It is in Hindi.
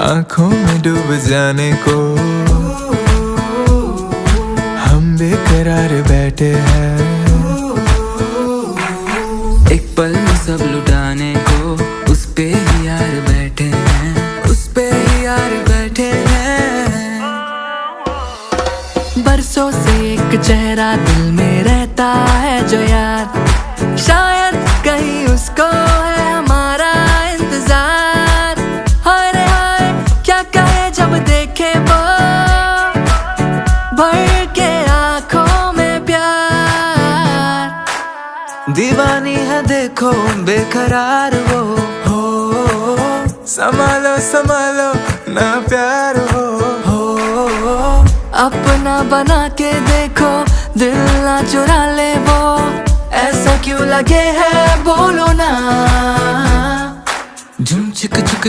आंखों में डूब जाने को हम बेकरार बैठे हैं। एक पल में सब लुटाने को उस पे ही यार बैठे हैं, उस पे ही यार बैठे हैं। बरसों से एक चेहरा दिल में रहता है जो यार, शायद कहीं उसको है हमारा इंतजार। हाय रे हाय क्या कहे जब देखे वो भर के आंखों में प्यार। दीवानी है देखो बेकरार वो, हो संभालो संभालो ना प्यार हो। अपना बना के देखो दिल ना चुरा ले वो, ऐसा क्यों लगे है बोलो ना। झुम चिक चिक